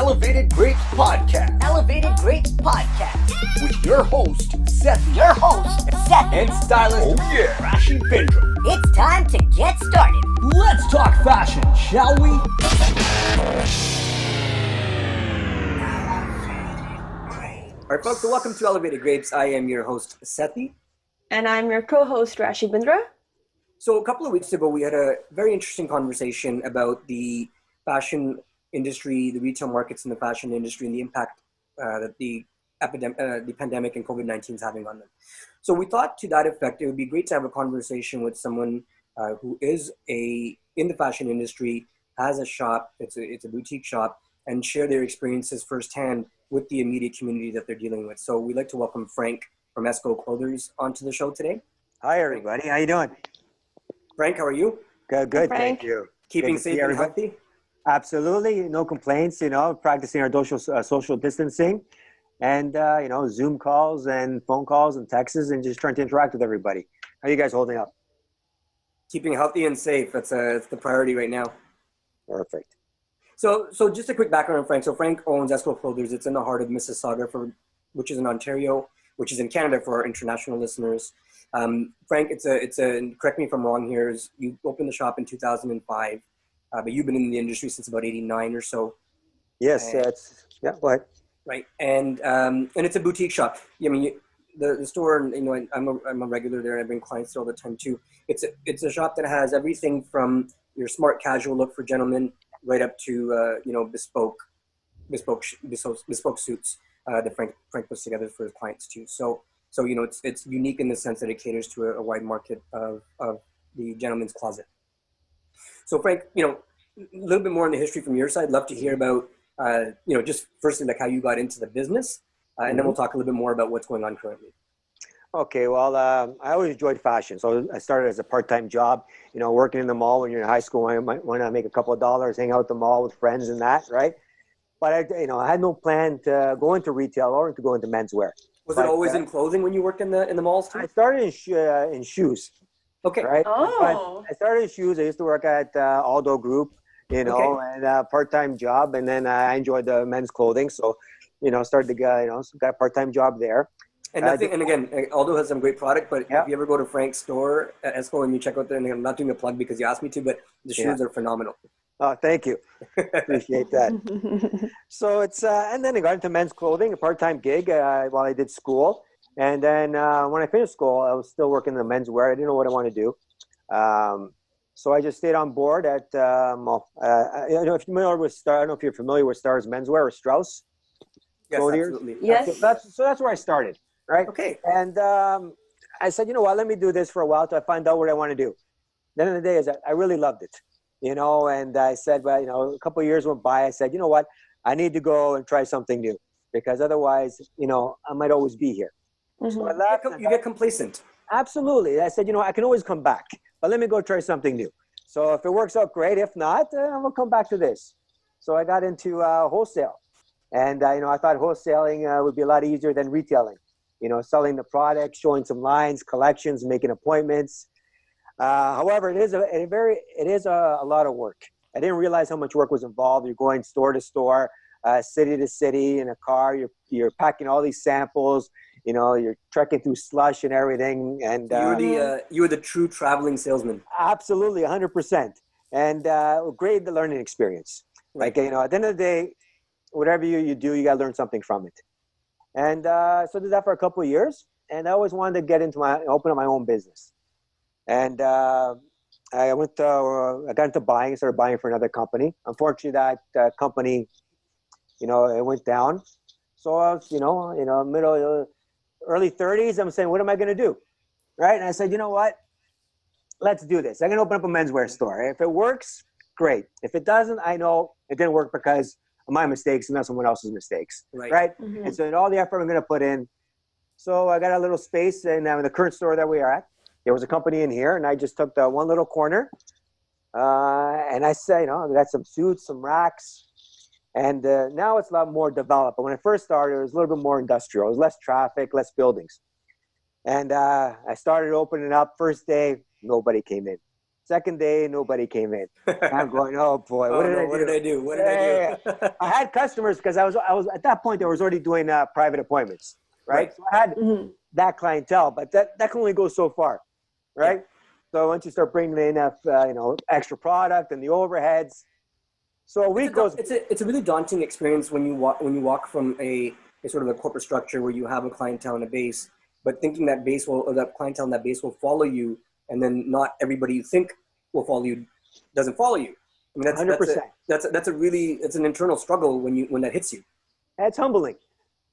Elevated Grapes Podcast. Elevated Grapes Podcast. With your host, Sethi. Your host, Sethi. And Stylist Rashi Bindra. It's time to get started. Let's talk fashion, shall we? Alright folks, so welcome to Elevated Grapes. I am your host, Sethi. And I'm your co-host, Rashi Bindra. So a couple of weeks ago, we had a very interesting conversation about the fashion industry, the retail markets in the fashion industry, and the impact that the pandemic and COVID-19 is having on them. So we thought to that effect, it would be great to have a conversation with someone who is in the fashion industry, has a shop, it's a boutique shop, and share their experiences firsthand with the immediate community that they're dealing with. So we'd like to welcome Frank from Esco Clothiers onto the show today. Hi, everybody. How you doing? Frank, how are you? Good, Frank. thank you. Keeping safe and healthy? Absolutely, no complaints. Practicing our social distancing, and Zoom calls and phone calls and texts, and just trying to interact with everybody. How are you guys holding up? Keeping healthy and safe. That's the priority right now. Perfect. So just a quick background on Frank. So Frank owns Esco Clothiers. It's in the heart of Mississauga, which is in Ontario, which is in Canada for our international listeners. Frank, it's a correct me if I'm wrong here. You opened the shop in 2005, but you've been in the industry since about 89 or so. Yes, go ahead. Right, and it's a boutique shop. I mean, the store, I'm a regular there. I've been clients there all the time too. It's a shop that has everything from your smart casual look for gentlemen right up to bespoke suits that Frank puts together for his clients too. So it's unique in the sense that it caters to a wide market of the gentleman's closet. So Frank, a little bit more on the history from your side. Love to hear about just firstly like how you got into the business, and then we'll talk a little bit more about what's going on currently. Okay, well, I always enjoyed fashion, so I started as a part-time job. Working in the mall when you're in high school, I might want to make a couple of dollars, hang out at the mall with friends and that, right? But I had no plan to go into retail or to go into menswear. Was it always in clothing when you worked in the malls too? I started in shoes. Okay. Right. Oh. But I started in shoes. I used to work at Aldo Group, and a part-time job, and then I enjoyed the men's clothing, so started to got a part-time job there. And and again, Aldo has some great product, but if you ever go to Frank's store at Esco and you check out there, and I'm not doing a plug because you asked me to, but the shoes are phenomenal. Oh, thank you. Appreciate that. So it's and then I got into men's clothing, a part-time gig while I did school. And then when I finished school, I was still working in the menswear. I didn't know what I wanted to do. So I just stayed on board at, if you're familiar with Stars Menswear or Strauss. Yes, Clothiers. Absolutely. Yes. That's where I started, right? Okay. And I said, let me do this for a while till I find out what I want to do. At the end of the day, I really loved it, and I said, well, a couple of years went by. I said, you know what? I need to go and try something new because otherwise, I might always be here. Mm-hmm. So I left. You get complacent. Absolutely. I said, I can always come back, but let me go try something new. So if it works out, great. If not, we'll come back to this. So I got into wholesale. And, I thought wholesaling would be a lot easier than retailing, selling the product, showing some lines, collections, making appointments. However, it is a lot of work. I didn't realize how much work was involved. You're going store to store, city to city in a car. You're packing all these samples. You're trekking through slush and everything. And you were the true traveling salesman. Absolutely, 100%. And great learning experience. Right. Like, at the end of the day, whatever you do, you got to learn something from it. And so I did that for a couple of years. And I always wanted to open up my own business. And I got into buying, started buying for another company. Unfortunately, that company, it went down. So I was, early 30s, I'm saying, what am I going to do? Right. And I said, you know what? Let's do this. I'm going to open up a menswear store. If it works, great. If it doesn't, I know it didn't work because of my mistakes and not someone else's mistakes. Right. Mm-hmm. And so all the effort I'm going to put in. So I got a little space in the current store that we are at. There was a company in here, and I just took the one little corner. And I said, I got some suits, some racks. And now it's a lot more developed. But when I first started, it was a little bit more industrial. It was less traffic, less buildings. And I started opening up. First day, nobody came in. Second day, nobody came in. I'm going, oh boy, What did I do? What did I do? I had customers because I was at that point. I was already doing private appointments, right? Right. So I had that clientele, but that can only go so far, right? So once you start bringing in extra product and the overheads, so a week goes. It's a really daunting experience when you walk from a sort of a corporate structure where you have a clientele and a base, but thinking that that clientele and that base will follow you, and then not everybody you think will follow you doesn't follow you. I mean, 100%. It's an internal struggle when that hits you. It's humbling.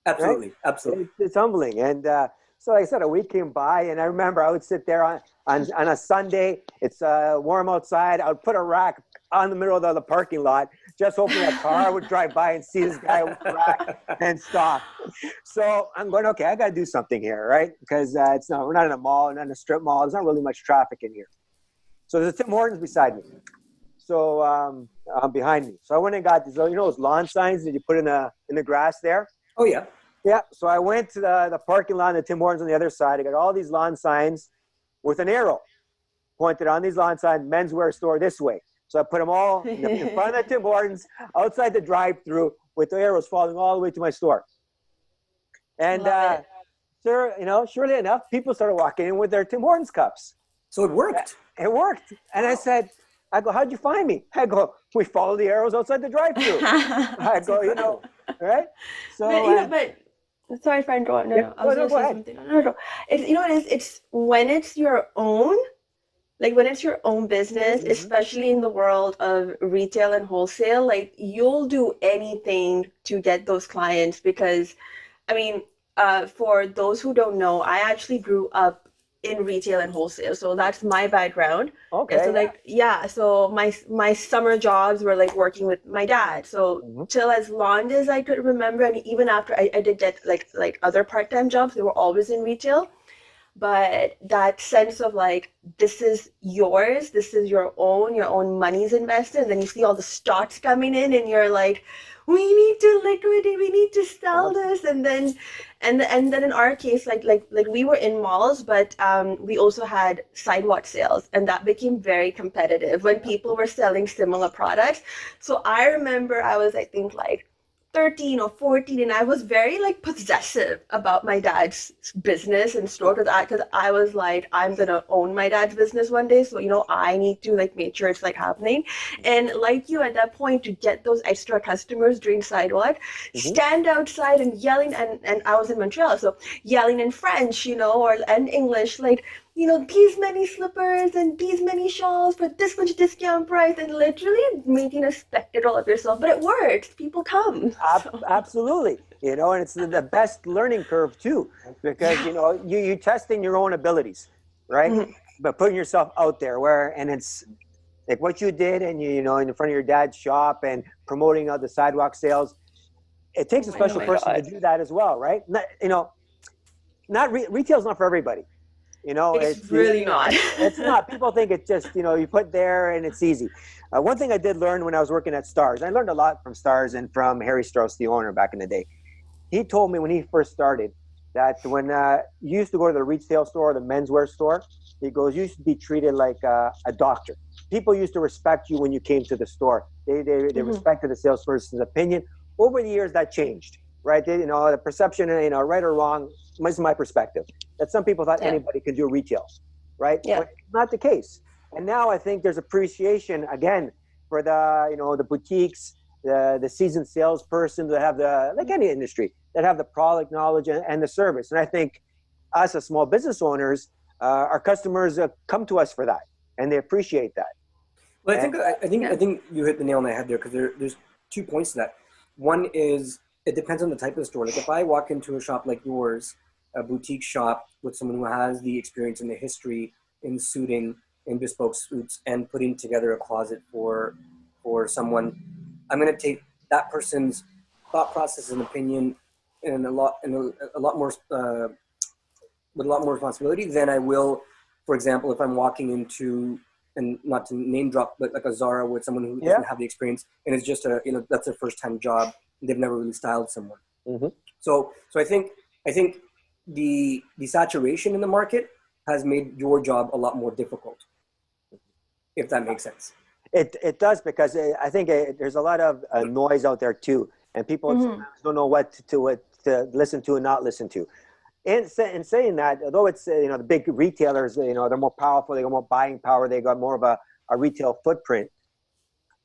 Absolutely, right? absolutely. It's humbling, and so like I said, a week came by, and I remember I would sit there on a Sunday. It's warm outside. I would put a rack on the middle of the parking lot, just hoping a car would drive by and see this guy with the rack and stop. So I'm going, okay, I got to do something here, right? Because we're not in a mall, not in a strip mall. There's not really much traffic in here. So there's a Tim Hortons beside me. So behind me. So I went and got these, those lawn signs that you put in the grass there. Oh yeah. Yeah. So I went to the parking lot, and the Tim Hortons on the other side. I got all these lawn signs with an arrow pointed on these lawn signs, menswear store this way. So I put them all in front of the Tim Hortons, outside the drive-through, with the arrows following all the way to my store. And surely enough, people started walking in with their Tim Hortons cups. So it worked. It worked. And I go, how'd you find me? I go, we follow the arrows outside the drive-through. I go, right? So, but sorry if I interrupt. No, I was go going to say ahead. something. No. It's when it's your own. Like when it's your own business, especially in the world of retail and wholesale, like you'll do anything to get those clients because, I mean, for those who don't know, I actually grew up in retail and wholesale. So that's my background. Okay. And so my summer jobs were like working with my dad. So till as long as I could remember, and even after I did get like other part-time jobs, they were always in retail. But that sense of like, this is yours, this is your own money's invested, and then you see all the stocks coming in and you're like, we need to liquidate, we need to sell this. And then in our case, like we were in malls, but we also had sidewalk sales, and that became very competitive when people were selling similar products. So I remember I was, I think, like 13 or 14, and I was very like possessive about my dad's business and store, because I was like, I'm gonna own my dad's business one day, so I need to like make sure it's like happening. And like you, at that point, to get those extra customers during sidewalk, stand outside and yelling, and I was in Montreal, so yelling in French, and English, like, these many slippers and these many shawls for this much discount price, and literally making a spectacle of yourself. But it works. People come. Absolutely. And it's the best learning curve too, because, you're testing your own abilities, right? But putting yourself out there and it's like what you did, and in front of your dad's shop and promoting the sidewalk sales. It takes a special person to do that as well, right? Retail's not for everybody. It's really not. It's not. People think it's just, you put there and it's easy. One thing I did learn when I was working at Stars, I learned a lot from Stars and from Harry Strauss, the owner, back in the day. He told me when he first started that when you used to go to the retail store, the menswear store, he goes, you used to be treated like a doctor. People used to respect you when you came to the store. They respected the salesperson's opinion. Over the years, that changed, right? The perception, right or wrong, this is my perspective, that some people thought anybody could do retail, right? Yeah. But it's not the case. And now I think there's appreciation, again, for the boutiques, the seasoned salesperson that have like any industry, that have the product knowledge and the service. And I think us as small business owners, our customers come to us for that, and they appreciate that. Well, I think you hit the nail on the head there, because there's 2 points to that. One is, it depends on the type of store. Like if I walk into a shop like yours, a boutique shop with someone who has the experience and the history in suiting, in bespoke suits, and putting together a closet for someone, I'm going to take that person's thought process and opinion with a lot more responsibility than I will, for example, if I'm walking into, and not to name drop, but like a Zara with someone who doesn't have the experience, and it's just that's their first time job. They've never really styled someone. So I think the saturation in the market has made your job a lot more difficult. if that makes sense. It does, because I think there's a lot of noise out there too, and people sometimes don't know what to listen to and not listen to. In saying that, although it's the big retailers, they're more powerful, they got more buying power, they got more of a retail footprint.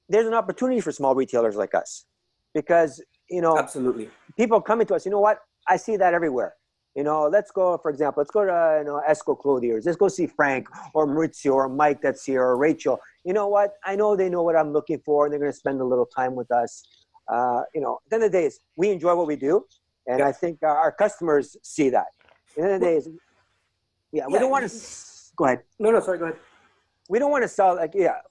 There's an opportunity for small retailers like us, because Absolutely. people coming to us. You know what? I see that everywhere. Let's go, for example, let's go to Esco Clothiers. Let's go see Frank or Maurizio or Mike that's here, or Rachel. You know what? I know they know what I'm looking for, and they're going to spend a little time with us. At the end of the day, we enjoy what we do, and I think our customers see that. At the end of the day, we don't want to. Go ahead. No, sorry. Go ahead. We don't want to sell.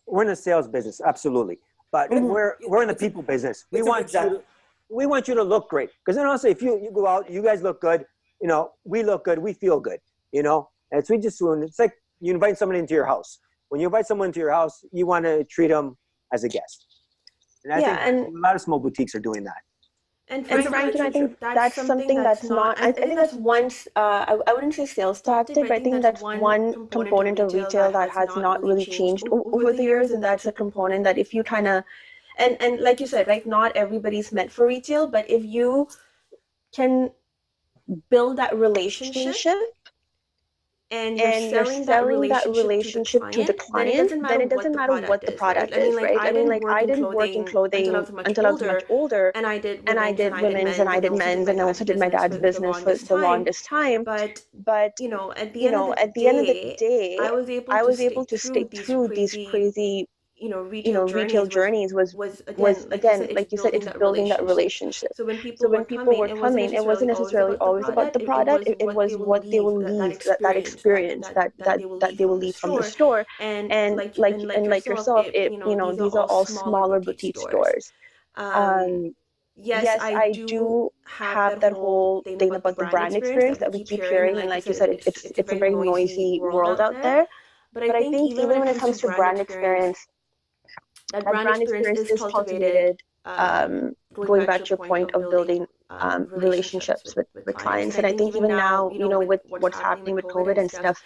We're in the sales business, absolutely, but we're in the people business. We want you to look great, because then also if you go out, you guys look good. We look good, we feel good. And it's like you invite someone into your house. When you invite someone into your house, you want to treat them as a guest. And I think a lot of small boutiques are doing that. And Frank, I think that's something that's not. I think that's once. I wouldn't say sales tactic, but I think that's one component of retail that has not really changed over the years, and that's a component that if you kind of, and like you said, right, not everybody's meant for retail, but if you can build that relationship and you're selling that relationship to the client, then it doesn't matter what the product is, right? I mean, I didn't work in clothing until I was much older, and I did women's and I did men's, and I also did my dad's business for the longest time. But at the end of the day, I was able to stay through these crazy retail journeys was again, like you said, it's building that relationship. So when people were coming, it wasn't necessarily always about the product. It was what they will leave, that experience that they will leave from the store. And like yourself, these are all smaller boutique stores. Yes, I do have that whole thing about the brand experience that we keep hearing, and like you said, it's a very noisy world out there. But I think even when it comes to brand experience, that brand experience is cultivated, going back to your point of building relationships with clients. And I think even now, with what's happening with COVID and stuff,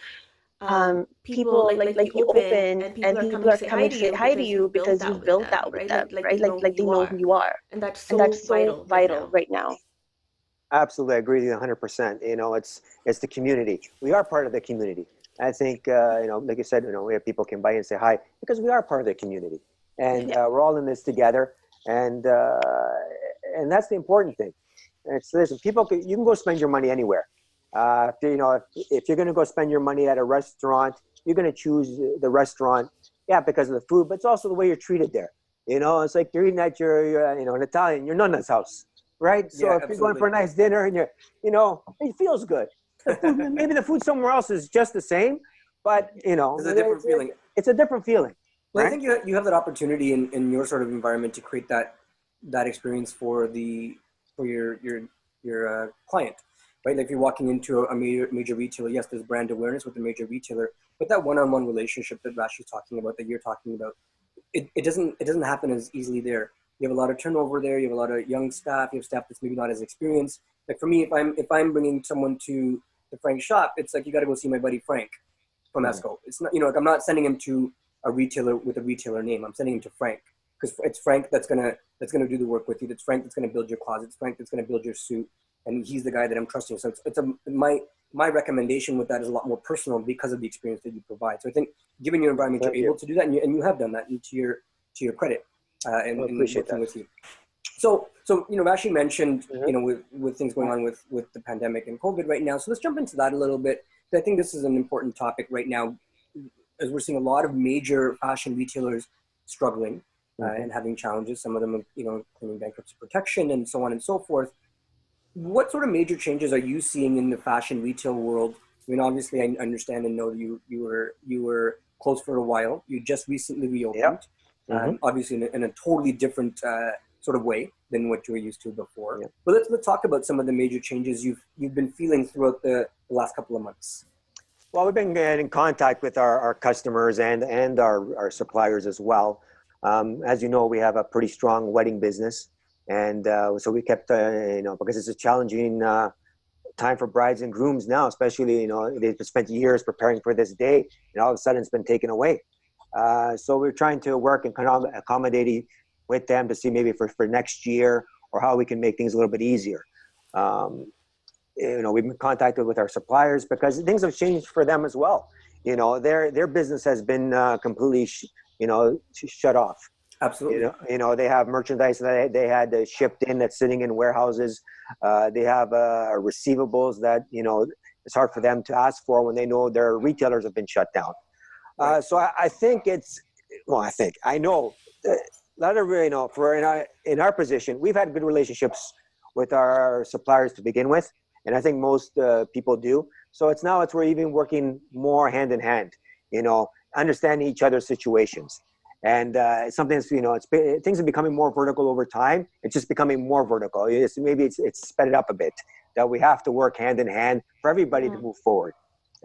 people like you open and people are coming to say hi to you because you've built that with them, right? Like they know who you are. And that's so vital right now. Absolutely, I agree with you 100%. It's the community. We are part of the community. I think, like you said, we have people can buy and say hi because we are part of the community. And we're all in this together, and that's the important thing. Listen, you can go spend your money anywhere. If you're going to go spend your money at a restaurant, you're going to choose the restaurant, because of the food, but it's also the way you're treated there. It's like you're eating at your an Italian, your nonna's house, right? So if you're going for a nice dinner and it feels good. The food, maybe the food somewhere else is just the same, but it's a different feeling. It's a different feeling. Well, right? I think you have that opportunity in your sort of environment to create that experience for your client, right? Like if you're walking into a major retailer, yes, there's brand awareness with the major retailer, but that one-on-one relationship that Rashi's talking about, that you're talking about, it doesn't happen as easily there. You have a lot of turnover there. You have a lot of young staff. You have staff that's maybe not as experienced. Like for me, if I'm bringing someone to the Frank shop, it's like you got to go see my buddy Frank from Esco. It's not like I'm not sending him to a retailer with a retailer name. I'm sending him to Frank because it's Frank that's gonna do the work with you. It's Frank that's gonna build your closet. It's Frank that's gonna build your suit, and he's the guy that I'm trusting. So my recommendation with that is a lot more personal because of the experience that you provide. So I think given your environment, you're able to do that, and you have done that, and to your credit, and working with you. So Rashi mentioned with things going on with the pandemic and COVID right now. So let's jump into that a little bit. I think this is an important topic right now, as we're seeing a lot of major fashion retailers struggling and having challenges. Some of them, claiming bankruptcy protection and so on and so forth. What sort of major changes are you seeing in the fashion retail world? I mean, obviously, I understand and know that you were closed for a while. You just recently reopened, obviously in a totally different sort of way than what you were used to before. Yeah. But let's talk about some of the major changes you've been feeling throughout the last couple of months. Well, we've been in contact with our customers and our suppliers as well. As you know, we have a pretty strong wedding business. And so we kept, because it's a challenging time for brides and grooms now, especially, they've spent years preparing for this day, and all of a sudden it's been taken away. So we're trying to work and kind of accommodating with them to see maybe for next year or how we can make things a little bit easier. We've been contacted with our suppliers because things have changed for them as well. Their business has been completely, shut off. Absolutely. They have merchandise that they had shipped in that's sitting in warehouses. They have receivables that, it's hard for them to ask for when they know their retailers have been shut down. Right. So I think I know a lot of, in our position, we've had good relationships with our suppliers to begin with. And I think most people do. So we're even working more hand in hand, understanding each other's situations. And it's something that's, things are becoming more vertical over time. It's just becoming more vertical. Maybe it's sped it up a bit, that we have to work hand in hand for everybody to move forward.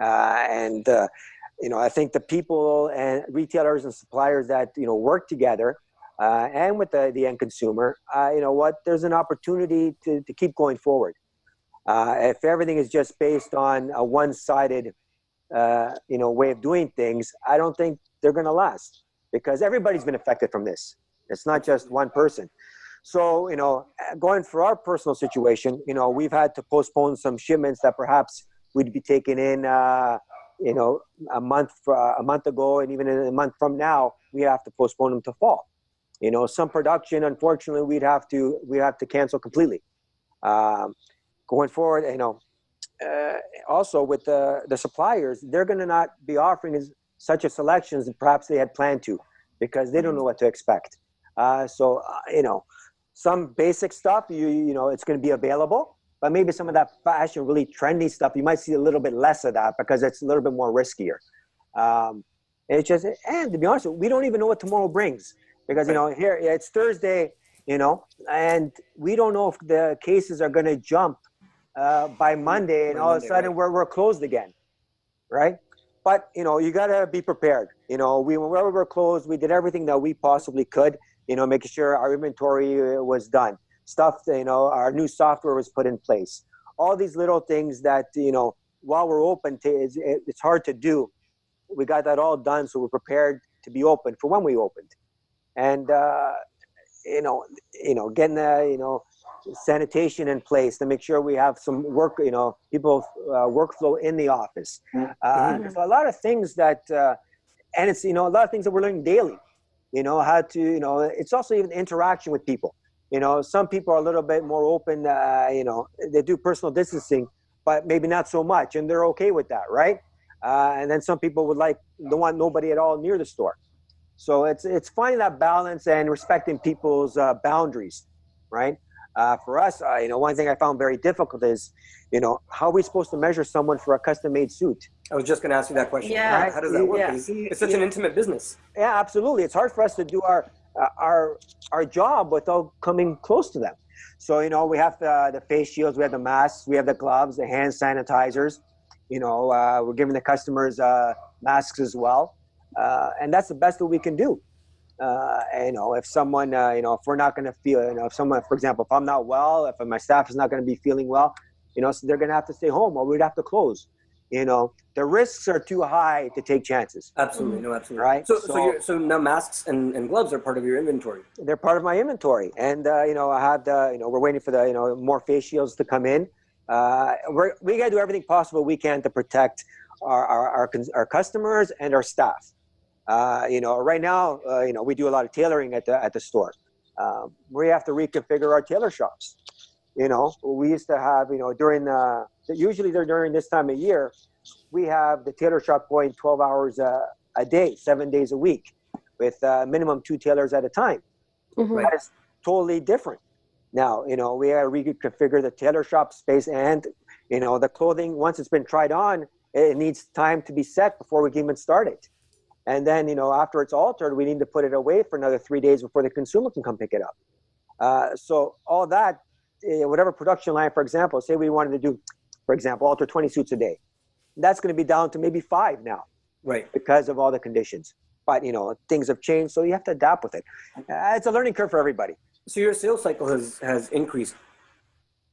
I think the people and retailers and suppliers that, work together and with the end consumer, there's an opportunity to keep going forward. If everything is just based on a one-sided, way of doing things, I don't think they're going to last, because everybody's been affected from this. It's not just one person. So, going for our personal situation, we've had to postpone some shipments that perhaps we'd be taking in, a month ago, and even a month from now, we have to postpone them to fall. Some production, unfortunately, we have to cancel completely. Going forward, also with the suppliers, they're going to not be offering such a selection as perhaps they had planned to, because they don't know what to expect. Some basic stuff, it's going to be available, but maybe some of that fashion, really trendy stuff, you might see a little bit less of that because it's a little bit more riskier. And to be honest, we don't even know what tomorrow brings, because, here it's Thursday, and we don't know if the cases are going to jump by Monday, and all of a sudden we're closed again, right? But you got to be prepared. Whenever we're closed, we did everything that we possibly could. Making sure our inventory was done. Stuff, our new software was put in place. All these little things that while we're open, it's hard to do. We got that all done, so we're prepared to be open for when we opened. And getting the sanitation in place to make sure we have some work, people workflow in the office. There's a lot of things that, and it's a lot of things that we're learning daily. How to, it's also even interaction with people. Some people are a little bit more open. They do personal distancing, but maybe not so much, and they're okay with that, right? And then some people don't want nobody at all near the store. So it's finding that balance and respecting people's boundaries, right? For us, one thing I found very difficult is, how are we supposed to measure someone for a custom-made suit? I was just going to ask you that question. Yeah. Right? How does that work? Yeah. It's such an intimate business. Yeah, absolutely. It's hard for us to do our job without coming close to them. So, we have the face shields, we have the masks, we have the gloves, the hand sanitizers. We're giving the customers masks as well. And that's the best that we can do. If someone, if we're not going to feel, if someone, for example, if I'm not well, if my staff is not going to be feeling well, so they're going to have to stay home, or we'd have to close. The risks are too high to take chances. Absolutely. No, absolutely. Right. So now masks and gloves are part of your inventory. They're part of my inventory. And, I have we're waiting for the, more face shields to come in. We got to do everything possible we can to protect our customers and our staff. Right now, we do a lot of tailoring at the store. We have to reconfigure our tailor shops. We used to have, usually during this time of year, we have the tailor shop going 12 hours a day, 7 days a week, with minimum 2 tailors at a time. Mm-hmm. That is totally different. Now, we have to reconfigure the tailor shop space, and, the clothing, once it's been tried on, it needs time to be set before we can even start it. And then, after it's altered, we need to put it away for another 3 days before the consumer can come pick it up. So all that, whatever production line, for example, say we wanted to do, for example, alter 20 suits a day. That's going to be down to maybe 5 now. Right. Because of all the conditions. But, things have changed, so you have to adapt with it. It's a learning curve for everybody. So your sales cycle has increased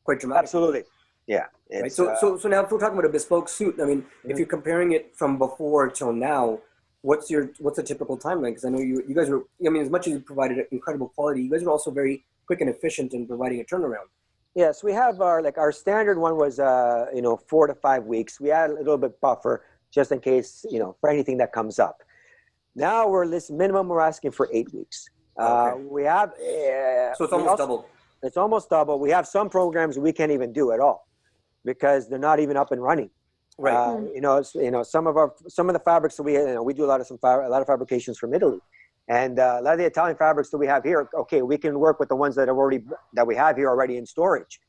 quite dramatically. Absolutely. Yeah. Right. So now if we're talking about a bespoke suit, I mean, if you're comparing it from before till now, what's a typical timeline? Because I know you guys were, I mean, as much as you provided incredible quality, you guys were also very quick and efficient in providing a turnaround. Yes, we have our standard one was 4 to 5 weeks. We had a little bit buffer just in case, for anything that comes up. Now minimum we're asking for 8 weeks. Okay. We have So it's almost double. It's almost double. We have some programs we can't even do at all because they're not even up and running. Right. Some of the fabrics that we do a lot of fabrications from Italy, and a lot of the Italian fabrics that we have here. Okay, we can work with the ones that we have here already in storage,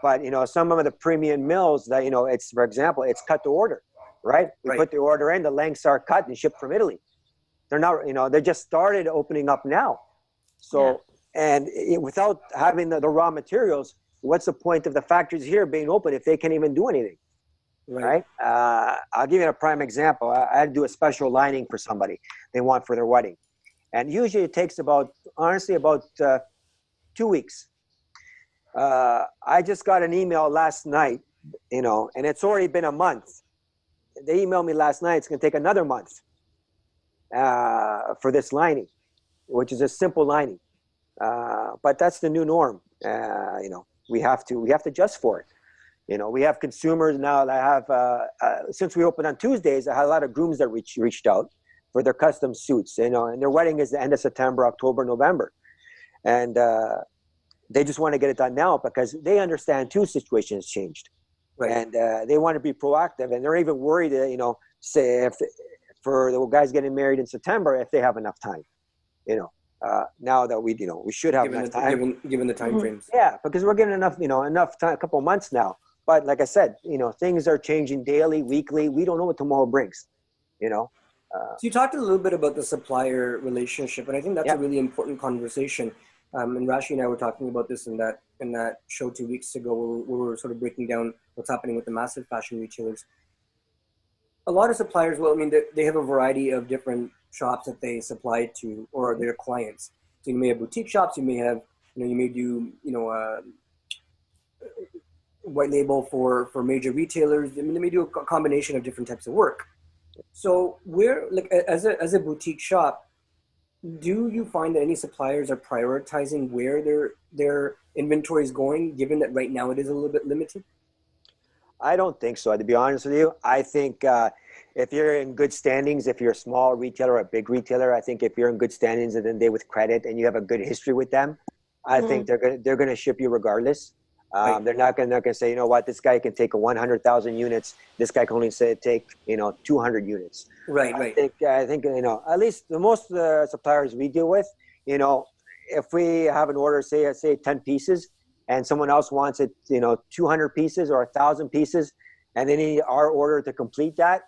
but some of the premium mills that it's, for example, it's cut to order, right? We put the order in, the lengths are cut and shipped from Italy. They're not, they just started opening up now, so without having the raw materials, what's the point of the factories here being open if they can't even do anything? Right. I'll give you a prime example. I had to do a special lining for somebody they want for their wedding. And usually it takes about 2 weeks. I just got an email last night, and it's already been a month. They emailed me last night. It's going to take another month for this lining, which is a simple lining. But that's the new norm. We have to adjust for it. We have consumers now that have, since we opened on Tuesdays, I had a lot of grooms that reached out for their custom suits, and their wedding is the end of September, October, November. And they just want to get it done now because they understand too, situations changed. Right. And they want to be proactive, and they're even worried, say if for the guys getting married in September, if they have enough time, now that we should have enough time. Given the time frames. Yeah, because we're getting enough time, a couple of months now. But like I said, things are changing daily, weekly. We don't know what tomorrow brings, So you talked a little bit about the supplier relationship, and I think that's a really important conversation. And Rashi and I were talking about this in that show 2 weeks ago, where we were sort of breaking down what's happening with the massive fashion retailers. A lot of suppliers, they have a variety of different shops that they supply to, or their clients. So you may have boutique shops, you may have, you may do, white label for major retailers. They may do a combination of different types of work. So as a boutique shop, do you find that any suppliers are prioritizing where their inventory is going, given that right now it is a little bit limited? I don't think so. To be honest with you, I think if you're in good standings, if you're a small retailer or a big retailer, I think if you're in good standings and then they with credit and you have a good history with them, I think they're gonna ship you regardless. They're not gonna say, this guy can take 100,000 units. This guy can only take 200 units. Right. I think at least the most suppliers we deal with, if we have an order, say 10 pieces, and someone else wants it, 200 pieces or 1,000 pieces, and they need our order to complete that,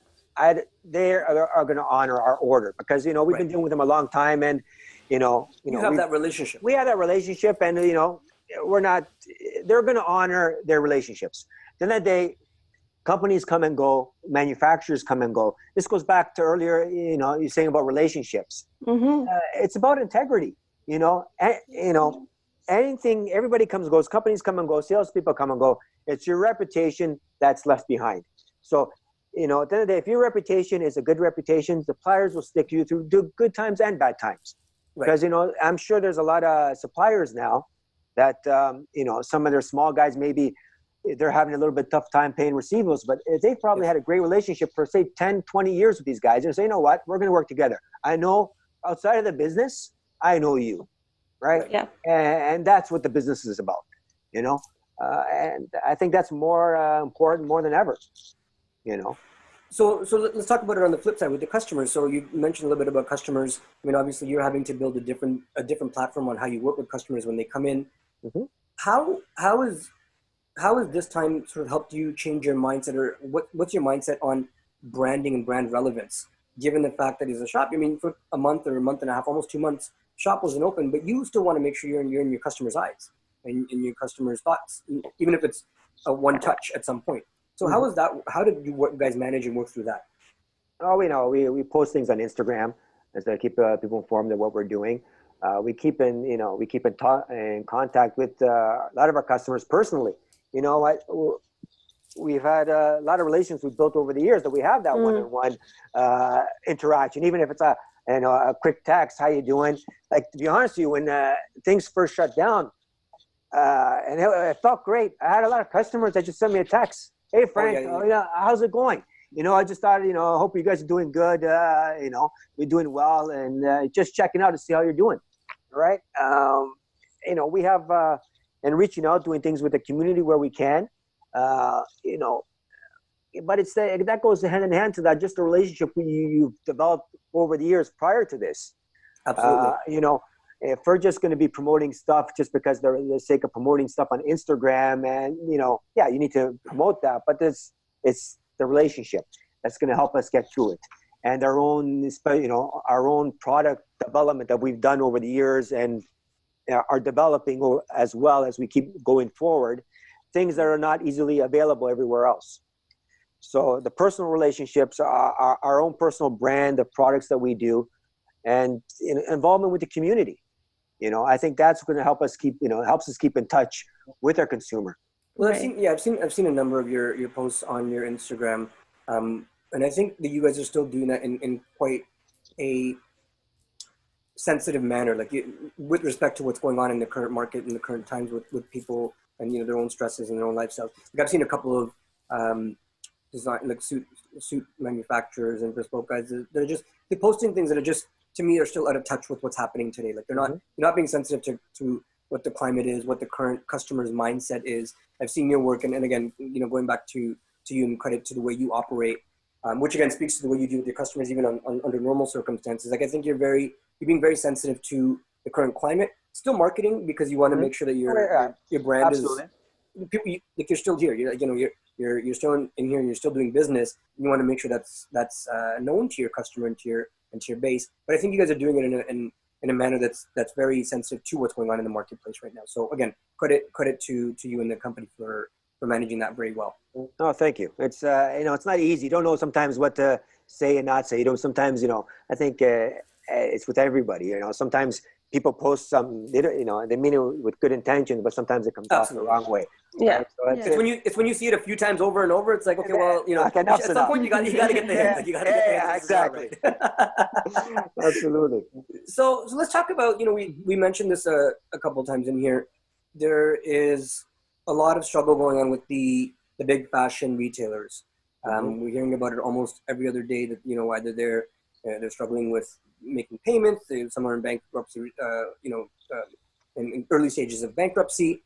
they are going to honor our order because we've been dealing with them a long time, and you have that relationship. We have that relationship, and we're not. They're going to honor their relationships. Then that day, companies come and go, manufacturers come and go. This goes back to earlier, you're saying about relationships. Mm-hmm. It's about integrity. Anything, everybody comes and goes, companies come and go, salespeople come and go. It's your reputation that's left behind. So, at the end of the day, if your reputation is a good reputation, suppliers will stick to you through good times and bad times. Right. Because, I'm sure there's a lot of suppliers now that, some of their small guys, maybe they're having a little bit tough time paying receivables, but they've probably had a great relationship for, say, 10, 20 years with these guys. And say, we're going to work together. I know outside of the business, I know you. Right. Yeah. And that's what the business is about, and I think that's more important more than ever, So let's talk about it on the flip side with the customers. So you mentioned a little bit about customers. Obviously you're having to build a different platform on how you work with customers when they come in. Mm-hmm. How has this time sort of helped you change your mindset, or what's your mindset on branding and brand relevance, given the fact that it's a shop? For a month or a month and a half, almost 2 months, shop wasn't open, but you still want to make sure you're in your customers' eyes and in your customers' thoughts, even if it's a one touch at some point. So how was that? How did you guys manage and work through that? Oh, we post things on Instagram as to keep people informed of what we're doing. We keep in contact with a lot of our customers personally. we've had a lot of relations we've built over the years that we have that one-on-one interaction, even if it's a quick text, how you doing? Like, to be honest with you, when things first shut down, and it felt great. I had a lot of customers that just sent me a text. Hey, Frank, how's it going? I just thought, I hope you guys are doing good. You're doing well, and just checking out to see how you're doing. All right. We have, and reaching out, doing things with the community where we can, but that goes hand in hand to that, just the relationship you've developed over the years prior to this. Absolutely. If we're just going to be promoting stuff just because they're the sake of promoting stuff on Instagram, and you need to promote that, but it's the relationship that's going to help us get through it, and our own product development that we've done over the years and are developing as well as we keep going forward, things that are not easily available everywhere else. So the personal relationships are our own personal brand, the products that we do, and involvement with the community. I think that's going to help us helps us keep in touch with our consumer. Well, I've seen a number of your posts on your Instagram, and I think that you guys are still doing that in quite a sensitive manner, like with respect to what's going on in the current market and the current times with people and their own stresses and their own lifestyles. Like, I've seen a couple of design, like suit manufacturers and bespoke guys they're posting things that are just, to me, are still out of touch with what's happening today. Like, they're not being sensitive to what the climate is, what the current customer's mindset is. I've seen your work, and again, going back to you and credit to the way you operate, which again speaks to the way you deal with your customers, even under normal circumstances. Like, I think you're being very sensitive to the current climate. Still marketing, because you want to make sure that your brand Absolutely. is people. Like, you're still here. You're still in here, and you're still doing business. You want to make sure that's known to your customer and to your base. But I think you guys are doing it in a manner that's very sensitive to what's going on in the marketplace right now. So again, credit to you and the company for managing that very well. Oh, thank you. It's it's not easy. You don't know sometimes what to say and not say. Sometimes I think it's with everybody. Sometimes people post something, they mean it with good intention, but sometimes it comes off the wrong way. Yeah. Right? So It's when you see it a few times over and over. It's like, okay, well, at some point you got to get the hint. Like, you got to get the hint. Exactly. Right. Absolutely. So let's talk about, we mentioned this a couple of times in here. There is a lot of struggle going on with the big fashion retailers. We're hearing about it almost every other day that, either they're struggling with making payments, some are in bankruptcy, in early stages of bankruptcy.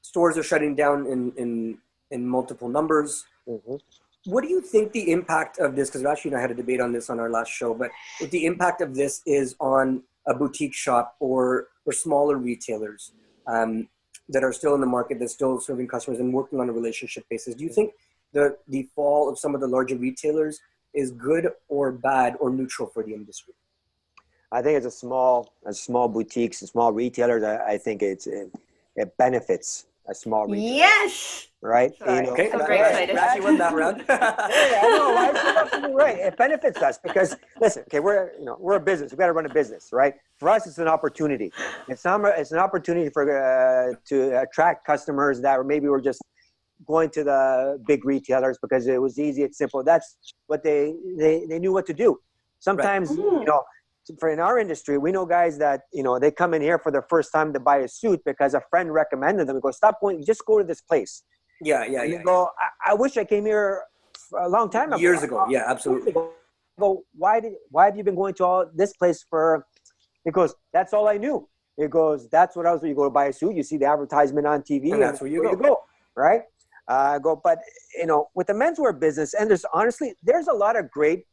Stores are shutting down in multiple numbers. What do you think the impact of this, because Rashi and I had a debate on this on our last show, but what the impact of this is on a boutique shop or smaller retailers that are still in the market, that's still serving customers and working on a relationship basis? Do you think the fall of some of the larger retailers is good or bad or neutral for the industry? I think it's a small boutiques and small retailers. I think it benefits a small retailer. Yes. Right. Okay. I'm very excited. Rashi won that round. I know. You're absolutely right. It benefits us because, listen, okay, we're a business. We've got to run a business, right? For us, it's an opportunity. It's an opportunity to attract customers that maybe we're just going to the big retailers because it was easy, it's simple. That's what they knew what to do. Sometimes, for in our industry, we know guys that, they come in here for their first time to buy a suit because a friend recommended them. We go, stop going, just go to this place. Yeah. You go, I wish I came here a long time ago. Years ago. Yeah, absolutely. I go, why have you been going to all this place for? He goes, that's all I knew. He goes, that's what I was. You go to buy a suit, you see the advertisement on TV, and that's where you go. Right? But with the menswear business, and there's a lot of great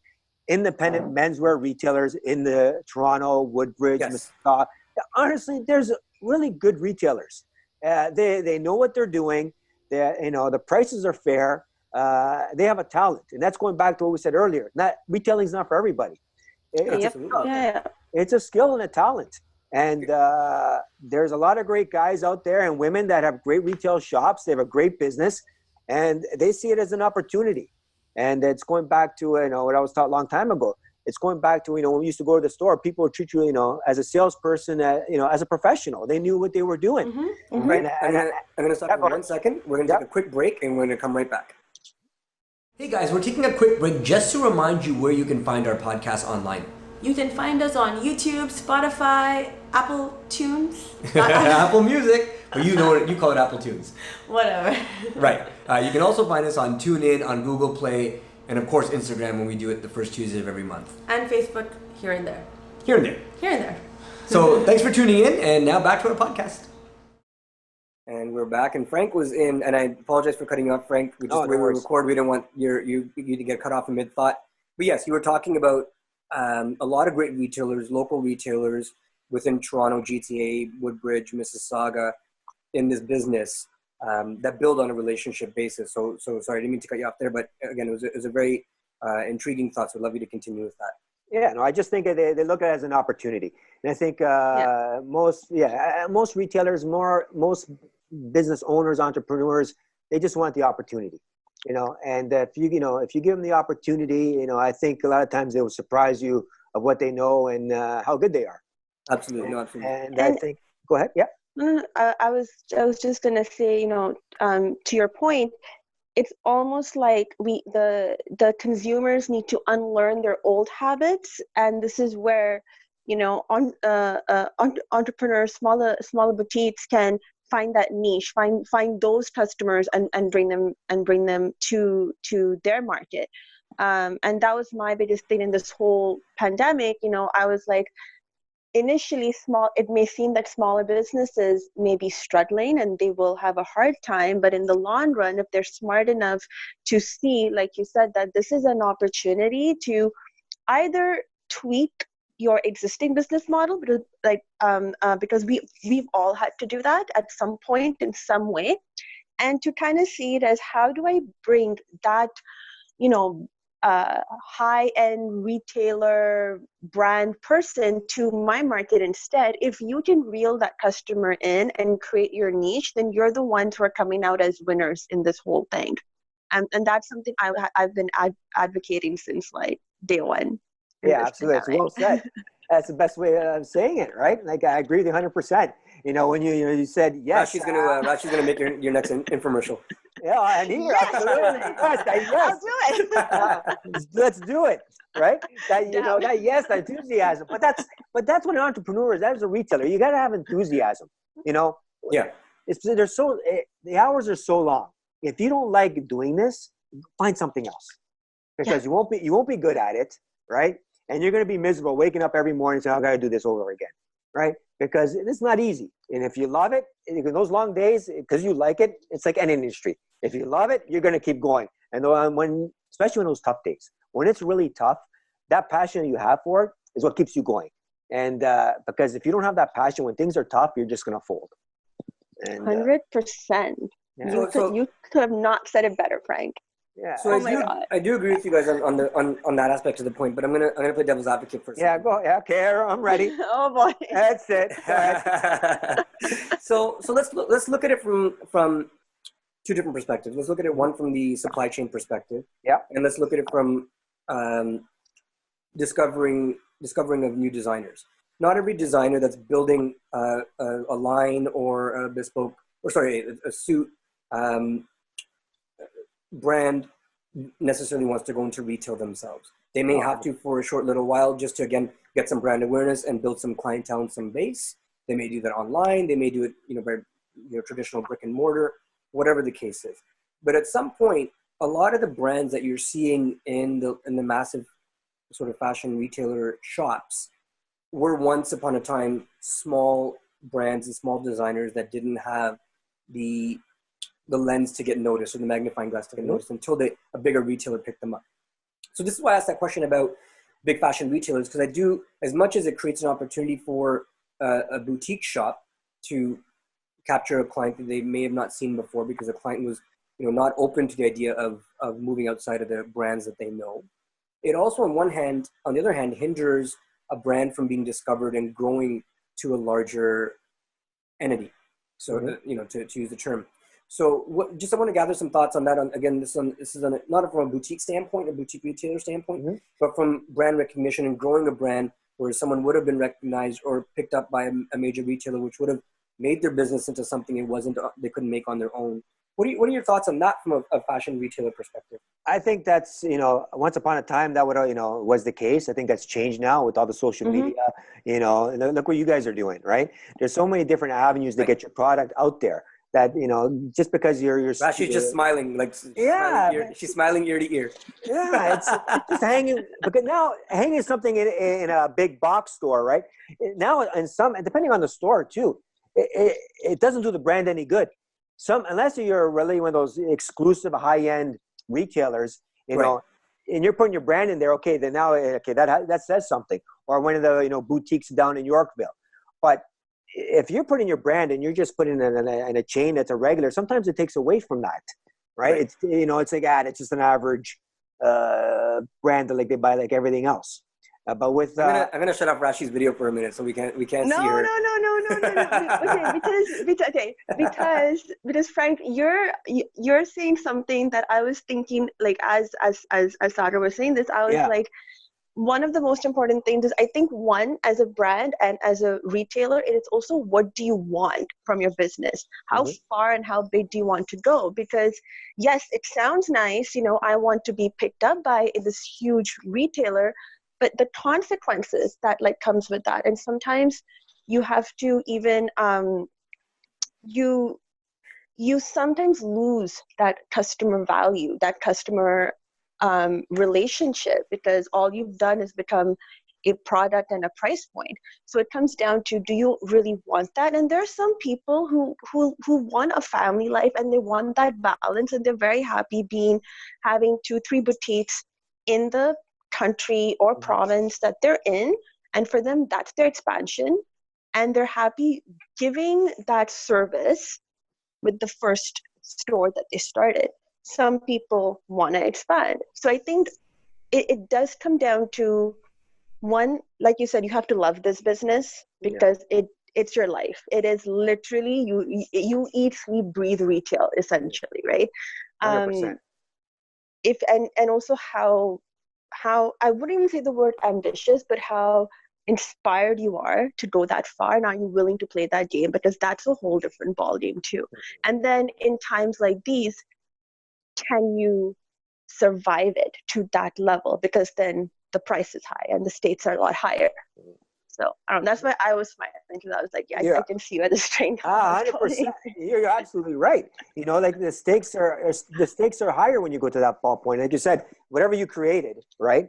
independent menswear retailers in the Toronto, Woodbridge, Mississauga. Honestly, there's really good retailers. They know what they're doing. The prices are fair. They have a talent, and that's going back to what we said earlier. Retailing is not for everybody. It's a skill and a talent. And there's a lot of great guys out there and women that have great retail shops. They have a great business, and they see it as an opportunity. And it's going back to what I was taught a long time ago. It's going back to, when we used to go to the store, people would treat you, as a salesperson, as a professional. They knew what they were doing. Right? I'm going to stop for 1 second. We're going to take a quick break, and we're going to come right back. Hey guys, we're taking a quick break just to remind you where you can find our podcast online. You can find us on YouTube, Spotify, Apple Tunes. Apple Music, but you call it Apple Tunes. Whatever. Right. You can also find us on TuneIn, on Google Play, and of course Instagram when we do it the first Tuesday of every month. And Facebook, here and there. Here and there. Here and there. So thanks for tuning in, and now back to our podcast. And we're back, and Frank was in, and I apologize for cutting you off, Frank. We just record. We didn't want you to get cut off in mid-thought. But yes, you were talking about a lot of great retailers, local retailers within Toronto, GTA, Woodbridge, Mississauga, in this business that build on a relationship basis. So sorry, I didn't mean to cut you off there, but again, it was a very intriguing thought. So I'd love you to continue with that. Yeah, no, I just think they look at it as an opportunity. And I think most retailers, most business owners, entrepreneurs, they just want the opportunity, and if you give them the opportunity, I think a lot of times they will surprise you of what they know and how good they are. Absolutely. No, absolutely. And I think, go ahead. Yeah. I was just going to say, to your point, it's almost like the consumers need to unlearn their old habits, and this is where entrepreneurs, smaller boutiques can find that niche, find those customers and bring them to their market. And that was my biggest thing in this whole pandemic. I was like, initially it may seem that smaller businesses may be struggling and they will have a hard time, but in the long run, if they're smart enough to see, like you said, that this is an opportunity to either tweak your existing business model, because we've all had to do that at some point in some way, and to kind of see it as, how do I bring that high-end retailer brand person to my market instead? If you can reel that customer in and create your niche, then you're the ones who are coming out as winners in this whole thing. And that's something I've been advocating since like day one. Yeah, absolutely. It's well said. That's the best way of saying it, right? Like, I agree with you 100%. When you said yes. Rashi's gonna make your next infomercial. Yeah, I need it. Absolutely. Yes. I'll do it. Let's do it, right? That enthusiasm. But that's what an entrepreneur is. That is a retailer. You got to have enthusiasm. Yeah. The hours are so long. If you don't like doing this, find something else, because you won't be good at it, right? And you're going to be miserable waking up every morning saying, I got to do this over again, right? Because it's not easy. And if you love it, those long days, because you like it, it's like any industry. If you love it, you're going to keep going. And especially when those tough days, when it's really tough, that passion you have for it is what keeps you going. And because if you don't have that passion, when things are tough, you're just going to fold. 100%. Yeah. You could have not said it better, Frank. Yeah. So I do agree with you guys on that aspect of the point, but I'm gonna play devil's advocate for a second. Yeah, go. Yeah, okay, I'm ready. Oh boy. That's it. So let's look at it from two different perspectives. Let's look at it, one from the supply chain perspective. Yeah. And let's look at it from discovering of new designers. Not every designer that's building a line or a bespoke, a suit brand necessarily wants to go into retail themselves. They may have to for a short little while just to, again, get some brand awareness and build some clientele and some base. They may do that online. They may do it, very traditional brick and mortar, whatever the case is. But at some point, a lot of the brands that you're seeing in the massive sort of fashion retailer shops were once upon a time small brands and small designers that didn't have the lens to get noticed or the magnifying glass to get noticed until a bigger retailer picked them up. So this is why I asked that question about big fashion retailers, because I do, as much as it creates an opportunity for a boutique shop to capture a client that they may have not seen before because the client was not open to the idea of moving outside of the brands that they know. It also, on the other hand, hinders a brand from being discovered and growing to a larger entity. So, to use the term. So I want to gather some thoughts on that. Again, this is not from a boutique standpoint, a boutique retailer standpoint, but from brand recognition and growing a brand where someone would have been recognized or picked up by a major retailer, which would have made their business into something they couldn't make on their own. What are your thoughts on that from a fashion retailer perspective? I think that's, once upon a time that was the case. I think that's changed now with all the social media, and look what you guys are doing, right? There's so many different avenues to get your product out there that, just because you're Rashi's just smiling, she's smiling ear to ear. Yeah, it's just hanging, because now hanging something in a big box store, right? Now, depending on the store too, it doesn't do the brand any good. Unless you're really one of those exclusive high-end retailers, and you're putting your brand in there, okay, then now, that says something. Or one of the, boutiques down in Yorkville. But if you're putting your brand and you're just putting it in a chain that's a regular, sometimes it takes away from that, right? It's, it's like, it's just an average brand that like they buy like everything else. But with I'm gonna shut off Rashi's video for a minute so we can't see her. Okay, because Frank, you're saying something that I was thinking, like as Sara was saying this, I was like, one of the most important things is, I think, one, as a brand and as a retailer, it is also, what do you want from your business? How far and how big do you want to go? Because yes, it sounds nice, I want to be picked up by this huge retailer, but the consequences that comes with that, and sometimes you have to even you sometimes lose that customer value, that customer relationship, because all you've done is become a product and a price point. So it comes down to, do you really want that? And there are some people who want a family life and they want that balance, and they're very happy having 2-3 boutiques in the country or province that they're in, and for them that's their expansion, and they're happy giving that service with the first store that they started. Some people want to expand. So I think it does come down to, one, like you said, you have to love this business, because it's your life. It is literally you eat, sleep, breathe retail, essentially, right? 100%. And also how I wouldn't even say the word ambitious, but how inspired you are to go that far, and are you willing to play that game, because that's a whole different ball game too. And then in times like these, can you survive it to that level? Because then the price is high and the stakes are a lot higher. So I don't know, that's why I was smiling, because I was like, I can see where this train comes. 100%. You're absolutely right. Like the stakes are higher when you go to that ball point. Like you said, whatever you created, right?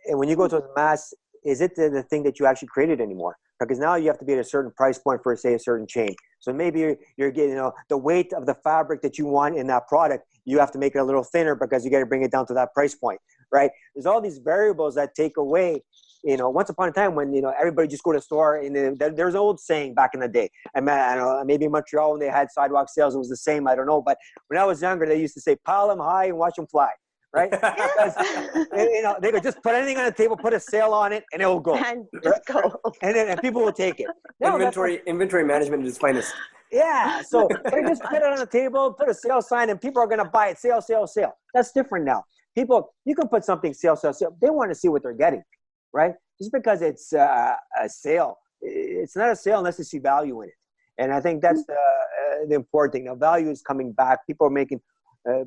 And when you go to the mass, is it the thing that you actually created anymore? Because now you have to be at a certain price point for, say, a certain chain. So maybe you're getting, the weight of the fabric that you want in that product, you have to make it a little thinner because you got to bring it down to that price point, right? There's all these variables that take away. Once upon a time when, everybody just go to the store, and there's an old saying back in the day. I don't know, maybe in Montreal when they had sidewalk sales, it was the same. I don't know. But when I was younger, they used to say, pile them high and watch them fly. Right? Because, they could just put anything on the table, put a sale on it, and it will go. And just go. And people will take it. Now, inventory management is its finest. Yeah. So they just put it on the table, put a sale sign, and people are going to buy it. Sale, sale, sale. That's different now. People, you can put something sale, sale, sale. They want to see what they're getting, right? Just because it's a sale, it's not a sale unless they see value in it. And I think that's the important thing. Now, value is coming back. People are making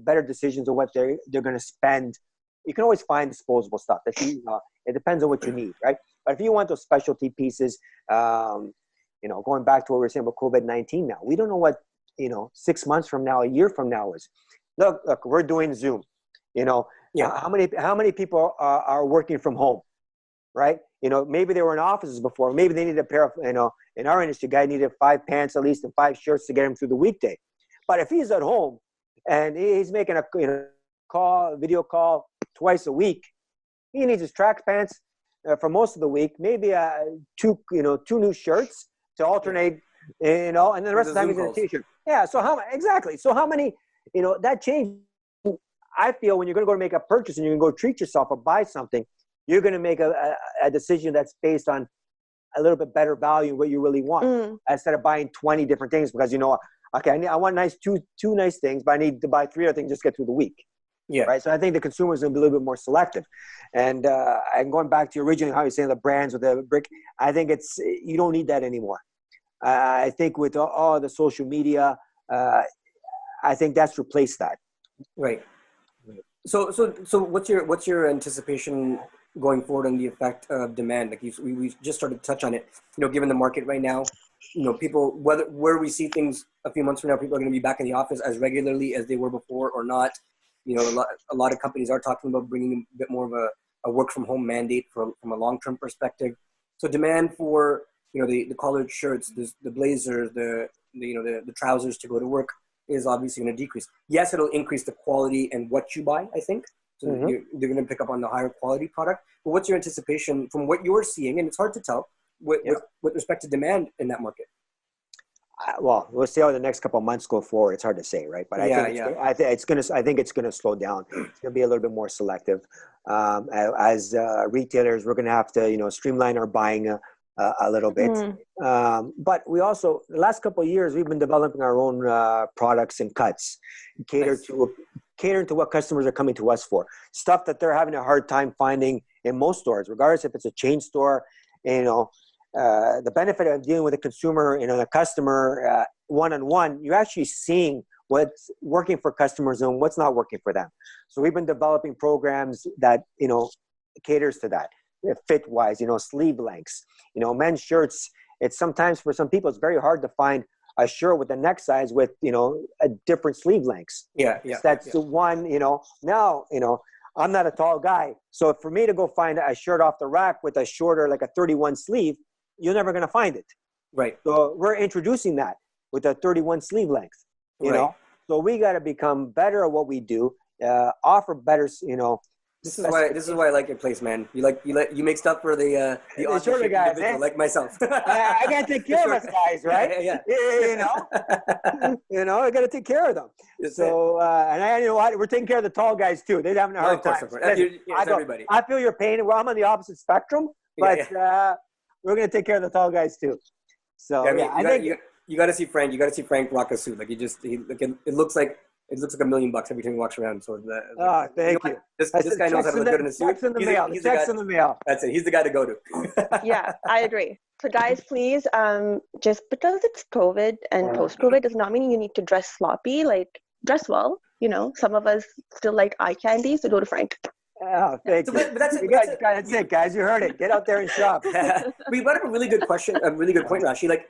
better decisions on what they're going to spend. You can always find disposable stuff. It depends on what you need, right? But if you want those specialty pieces, going back to what we were saying about COVID-19 now, we don't know what, 6 months from now, a year from now is. Look, we're doing Zoom. How many people are working from home, right? Maybe they were in offices before. Maybe they needed a pair of, in our industry, guy needed 5 pants at least and 5 shirts to get him through the weekday. But if he's at home and he's making a video call twice a week, he needs his track pants for most of the week, maybe two new shirts to alternate, and then the rest of the time he's in a t-shirt. Yeah. So how many, that change. I feel when you're going to go to make a purchase and you're going to go treat yourself or buy something, you're going to make a decision that's based on a little bit better value, what you really want, instead of buying 20 different things because, okay, I want two nice things, but I need to buy 3 other things just to get through the week. Yeah. Right. So I think the consumer is going to be a little bit more selective. And going back to originally how you say the brands with the brick, I think you don't need that anymore. I think with all the social media, I think that's replaced that. Right. So what's your anticipation going forward on the effect of demand? Like we just started to touch on it. Given the market right now, people, where we see things a few months from now, people are going to be back in the office as regularly as they were before or not. A lot of companies are talking about bringing a bit more of a work from home mandate from a long-term perspective. So demand for, the collared shirts, the blazers, the trousers to go to work is obviously going to decrease. Yes, it'll increase the quality and what you buy, I think. So they're going to pick up on the higher quality product. But what's your anticipation from what you're seeing? And it's hard to tell with respect to demand in that market. Well, we'll see how the next couple of months go forward. It's hard to say, right? But I think it's going to slow down. It's going to be a little bit more selective. As retailers, we're going to have to, streamline our buying a little bit. But we also, the last couple of years, we've been developing our own products and cuts, catering to what customers are coming to us for. Stuff that they're having a hard time finding in most stores, regardless if it's a chain store. The benefit of dealing with a consumer, a customer one-on-one, you're actually seeing what's working for customers and what's not working for them. So we've been developing programs that, caters to that, fit-wise, sleeve lengths. Men's shirts, it's sometimes for some people, it's very hard to find a shirt with the neck size with, a different sleeve lengths. That's the one, now, I'm not a tall guy. So for me to go find a shirt off the rack with a shorter, like a 31 sleeve, you're never going to find it. Right. So we're introducing that with a 31 sleeve length, you know? So we got to become better at what we do, offer better, This is why I like your place, man. You make stuff for the shorter guys, like myself. I got to take care of us guys, right? Yeah. I got to take care of them. So, and you know what? We're taking care of the tall guys too. They're having a hard time. Everybody. I feel your pain. Well, I'm on the opposite spectrum, but we're going to take care of the tall guys too. So I think you got to see Frank. You got to see Frank rock a suit. Like it looks like $1 million every time he walks around. So thank you. This guy knows how to look good in a suit. Checks in the mail. Checks in the mail. That's it. He's the guy to go to. Yeah, I agree. So guys, please, just because it's COVID and post-COVID does not mean you need to dress sloppy. Like, dress well. Some of us still like eye candy, so go to Frank. Oh, thank you. But that's it, guys. You heard it. Get out there and shop. We brought up a really good question, a really good point, Rashi. Like,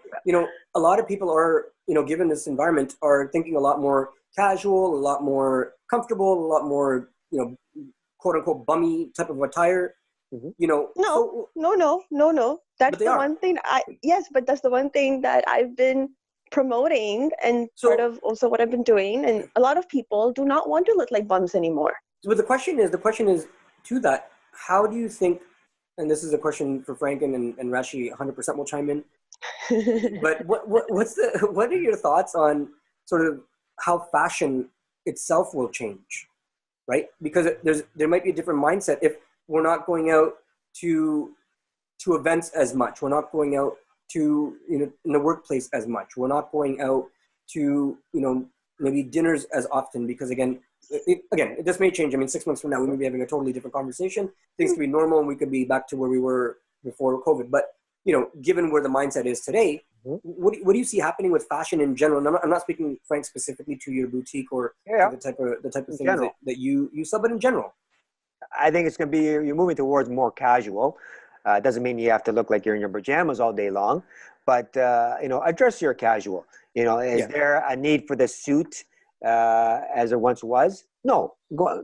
a lot of people are, given this environment, are thinking a lot more casual, a lot more comfortable, a lot more, quote unquote, bummy type of attire. No. That's the one thing but that's the one thing that I've been promoting and sort of also what I've been doing. And a lot of people do not want to look like bums anymore. But the question is to that, how do you think, and this is a question for Frank and Rashi 100% will chime in, but what are your thoughts on sort of how fashion itself will change, right? Because there might be a different mindset if we're not going out to events as much. We're not going out to, in the workplace as much. We're not going out to, maybe dinners as often because this may change. I mean, 6 months from now, we may be having a totally different conversation. Things could be normal and we could be back to where we were before COVID. But, given where the mindset is today, what do you see happening with fashion in general? And I'm not speaking, Frank, specifically to your boutique or to the type of things that you sell, but in general. I think it's going to be, you're moving towards more casual. It doesn't mean you have to look like you're in your pajamas all day long, but, address your casual. Is there a need for the suit as there once was? No.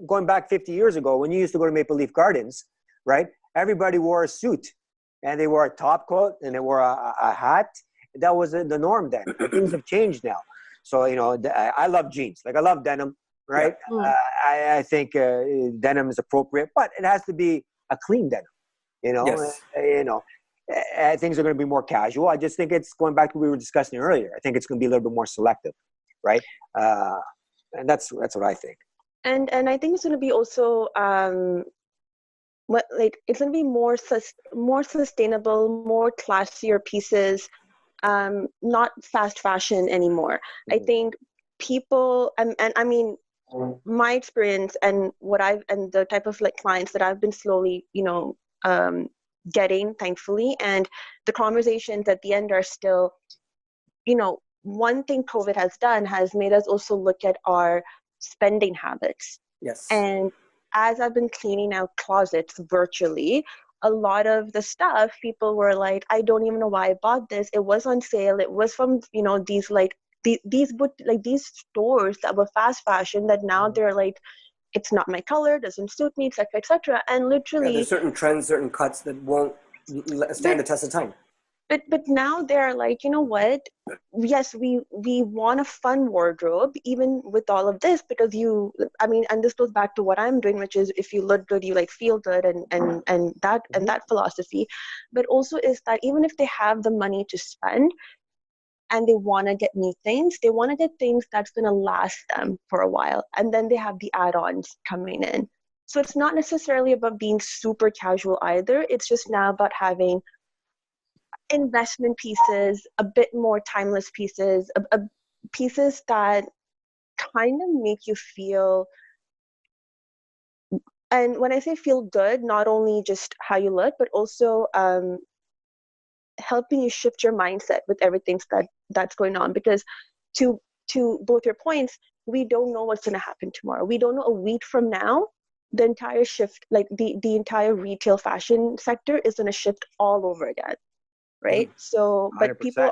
Going back 50 years ago, when you used to go to Maple Leaf Gardens, right? Everybody wore a suit and they wore a top coat and they wore a hat. That was the norm then. Things have changed now. So, I love jeans. Like I love denim, right? I think denim is appropriate, but it has to be a clean denim. Things are going to be more casual. I just think it's going back to what we were discussing earlier. I think it's going to be a little bit more selective, right? And that's what I think. And I think it's going to be also it's going to be more sustainable, more classier pieces. not fast fashion anymore. I think people, and I mean, my experience and and the type of like clients that I've been slowly, getting, thankfully, and the conversations at the end are still, one thing COVID has done has made us also look at our spending habits. Yes. And as I've been cleaning out closets virtually, a lot of the stuff, people were like, I don't even know why I bought this. It was on sale. It was from, these like these stores that were fast fashion that now they're like, it's not my color, doesn't suit me, etc., etc. And literally, there's certain trends, certain cuts that won't stand the test of time. But now they're like, you know what? Yes, we want a fun wardrobe, even with all of this, because and this goes back to what I'm doing, which is if you look good, you like feel good, and that philosophy. But also is that even if they have the money to spend, and they want to get new things, they want to get things that's going to last them for a while. And then they have the add-ons coming in. So it's not necessarily about being super casual either. It's just now about having investment pieces, a bit more timeless pieces, pieces that kind of make you feel, and when I say feel good, not only just how you look, but also helping you shift your mindset with everything that's going on. Because to both your points, we don't know what's going to happen tomorrow. We don't know a week from now, the entire shift, like the entire retail fashion sector is going to shift all over again. Right. So, but 100%. people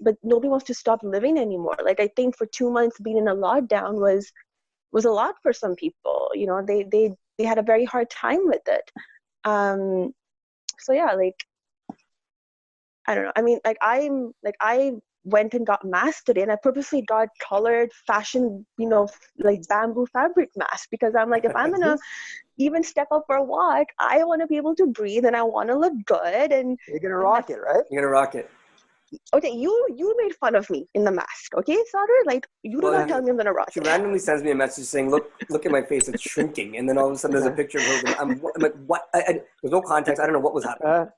but nobody wants to stop living anymore. Like, I think for 2 months being in a lockdown was a lot for some people. They had a very hard time with it. So yeah, like, I don't know. I mean, I went and got masks today, and I purposely got colored fashion, like bamboo fabric mask, because I'm like, if I'm gonna even step up for a walk, I want to be able to breathe and I want to look good. And you're gonna rock it, right? You're gonna rock it. Okay, you made fun of me in the mask, okay, Sadr? Like, you do not tell me I'm gonna rock She it. randomly sends me a message saying, "Look at my face; it's shrinking." And then all of a sudden, there's a picture of her. I'm like, "What?" There's no context. I don't know what was happening.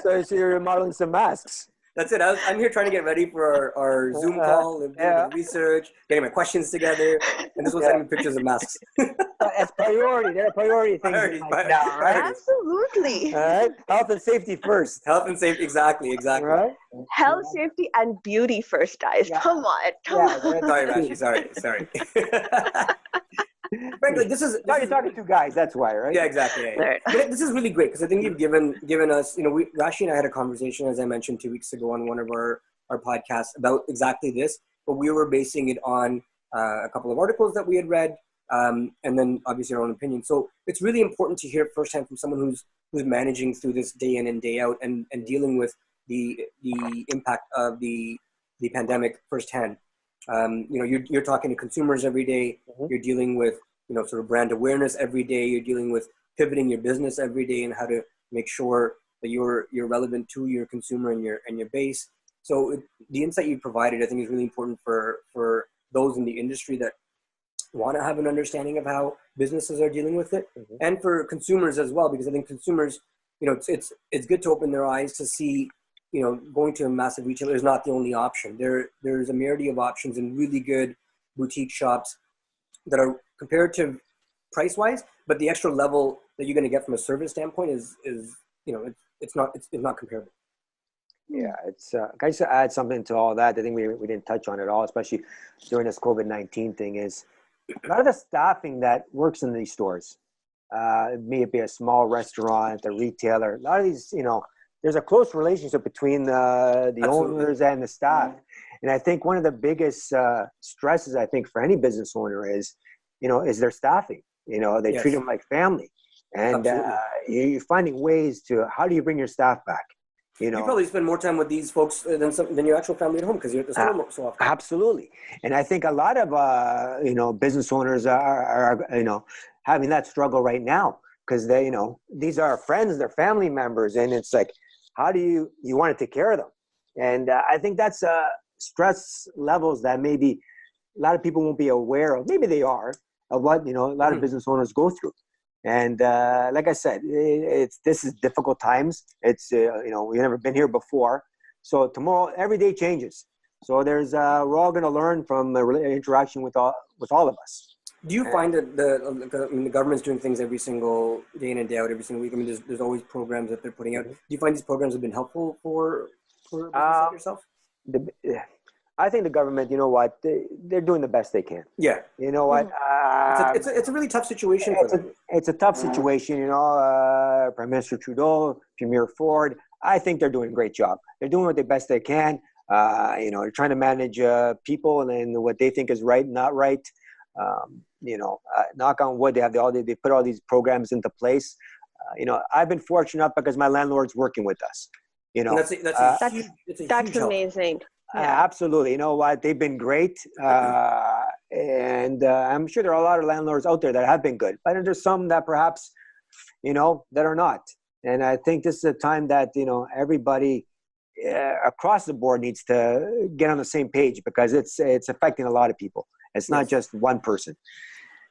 So you're modeling some masks. That's it. I'm here trying to get ready for our Zoom call, doing the research, getting my questions together, and this was sending me pictures of masks. That's priority. They're priority things now, right? Absolutely. All right. Health and safety first. Health and safety, exactly. Right? Health, safety, and beauty first, guys. Yeah. Come on. Sorry, Rashi. Sorry. Frankly, You're talking to guys. That's why, right? Yeah, exactly. Yeah. But this is really great because I think you've given us. Rashi and I had a conversation, as I mentioned 2 weeks ago, on one of our podcasts about exactly this. But we were basing it on a couple of articles that we had read, and then obviously our own opinion. So it's really important to hear firsthand from someone who's managing through this day in and day out, and dealing with the impact of the pandemic firsthand. You're talking to consumers every day. Mm-hmm. You're dealing with sort of brand awareness every day. You're dealing with pivoting your business every day and how to make sure that you're relevant to your consumer and your base. So the insight you provided, I think, is really important for those in the industry that want to have an understanding of how businesses are dealing with it, mm-hmm. and for consumers as well, because I think consumers, it's good to open their eyes to see, going to a massive retailer is not the only option. There's a myriad of options in really good boutique shops that are comparative price-wise, but the extra level that you're going to get from a service standpoint is it's not comparable. Yeah, I just add something to all that. I think we didn't touch on it all, especially during this COVID-19 thing, is a lot of the staffing that works in these stores, may it be a small restaurant, a retailer, a lot of these, there's a close relationship between the owners and the staff. And I think one of the biggest stresses, I think, for any business owner is their staffing. They treat them like family. And you're finding ways to, how do you bring your staff back? You probably spend more time with these folks than your actual family at home, because you're at the home so often. Absolutely. And I think a lot of, business owners are having that struggle right now, because they, these are friends, they're family members. And it's like, how do you want to take care of them? And I think that's stress levels that maybe a lot of people won't be aware of. Maybe they are, of what, a lot of business owners go through. And like I said, this is difficult times. It's we've never been here before, so tomorrow every day changes. So we're all going to learn from interaction with all of us. Do you find that the government's doing things every single day in and day out, every single week? I mean, there's always programs that they're putting out. Do you find these programs have been helpful for business like yourself? I think the government, you know what, they're doing the best they can. Yeah. You know what? It's a really tough situation for them. It's a tough situation, Prime Minister Trudeau, Premier Ford, I think they're doing a great job. They're doing what the best they can. They're trying to manage people and what they think is right and not right. Knock on wood, they put all these programs into place. I've been fortunate because my landlord's working with us. That's amazing. Yeah. Absolutely. You know what? They've been great. And I'm sure there are a lot of landlords out there that have been good, but there's some that perhaps, that are not. And I think this is a time that, everybody across the board needs to get on the same page because it's affecting a lot of people. It's not just one person.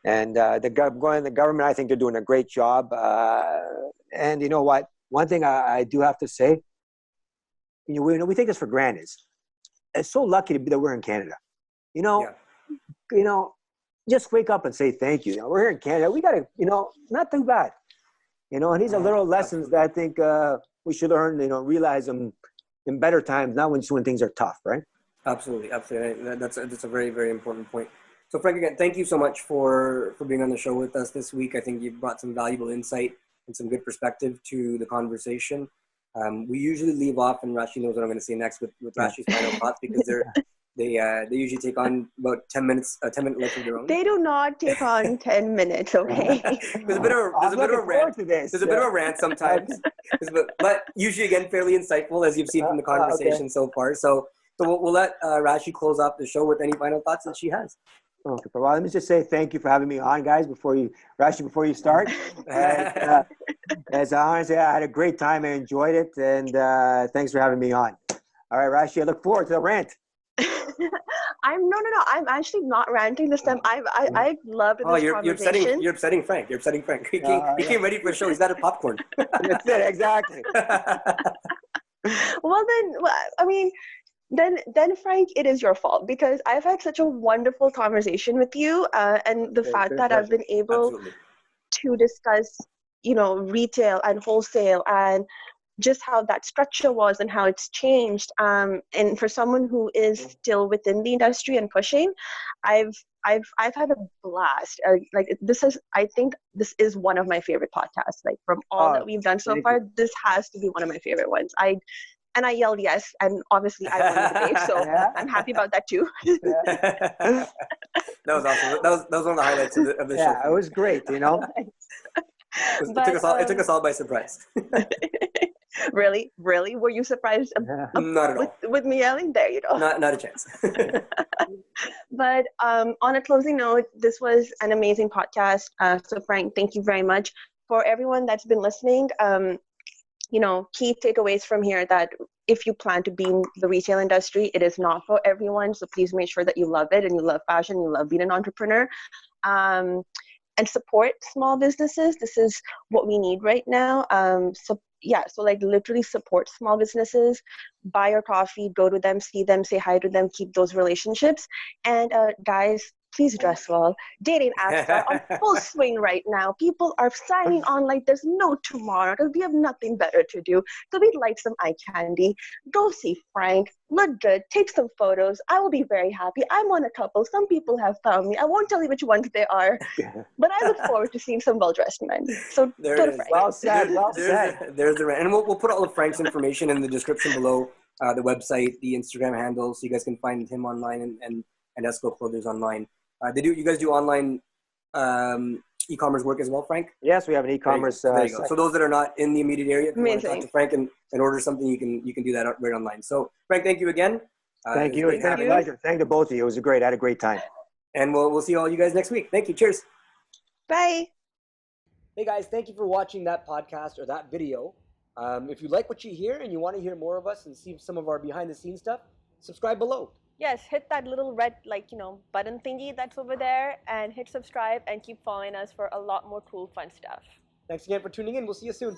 And the government, I think they're doing a great job. And you know what? One thing I do have to say, we take this for granted. It's so lucky to be that we're in Canada. Just wake up and say thank you. We're here in Canada. We got to, not too bad. And these are little lessons that I think we should learn, realize them in better times, not when things are tough, right? Absolutely. That's a very, very important point. So Frank, again, thank you so much for being on the show with us this week. I think you've brought some valuable insight and some good perspective to the conversation. We usually leave off, and Rashi knows what I'm going to say next with Rashi's final thoughts because they usually take on about 10 minutes, a 10-minute length of their own. They do not take on 10 minutes, okay? There's a bit of a rant. There's a bit of a rant sometimes, but usually again fairly insightful as you've seen from the conversation so far. So we'll let Rashi close off the show with any final thoughts that she has. Okay, well, let me just say thank you for having me on, guys. Before you start, as I honestly, I had a great time. I enjoyed it, and thanks for having me on. All right, Rashi, I look forward to the rant. I'm actually not ranting this time. I loved this conversation. You're upsetting Frank. He came ready for a show. He's out of popcorn. That's it, exactly. Then Frank, it is your fault because I've had such a wonderful conversation with you, and the fact that I've been able to discuss, retail and wholesale and just how that structure was and how it's changed. And for someone who is still within the industry and pushing, I've had a blast. I think this is one of my favorite podcasts. Like from all that we've done so far, this has to be one of my favorite ones. I yelled yes, and obviously I won the debate, so I'm happy about that too. That was awesome. That was one of the highlights of the show. Yeah, it was great. It took us all by surprise. Really? Were you surprised? Not at all. With me yelling? There you go. Not a chance. But on a closing note, this was an amazing podcast. So Frank, thank you very much. For everyone that's been listening, key takeaways from here that if you plan to be in the retail industry, it is not for everyone. So please make sure that you love it and you love fashion, you love being an entrepreneur. And support small businesses. This is what we need right now. So literally support small businesses, buy your coffee, go to them, see them, say hi to them, keep those relationships. And guys, please dress well. Dating apps are on full swing right now. People are signing on like there's no tomorrow because we have nothing better to do. So we'd like some eye candy. Go see Frank. Look good. Take some photos. I will be very happy. I'm on a couple. Some people have found me. I won't tell you which ones they are, but I look forward to seeing some well-dressed men. So there go it to is. Frank. Well said. There's the rant. And we'll put all of Frank's information in the description below, the website, the Instagram handle, so you guys can find him online and Esco Clothiers online. You guys do online e-commerce work as well, Frank? Yes, we have an e-commerce. There you go. So those that are not in the immediate area, if you want to talk Amazing. to Frank and order something, you can do that right online. So Frank, thank you again. Thank you. It's been a pleasure. Thank you to both of you. It was great. I had a great time. And we'll see all you guys next week. Thank you. Cheers. Bye. Hey guys, thank you for watching that podcast or that video. If you like what you hear and you want to hear more of us and see some of our behind the scenes stuff, subscribe below. yes, hit that little red, button thingy that's over there and hit subscribe and keep following us for a lot more cool, fun stuff. Thanks again for tuning in. We'll see you soon.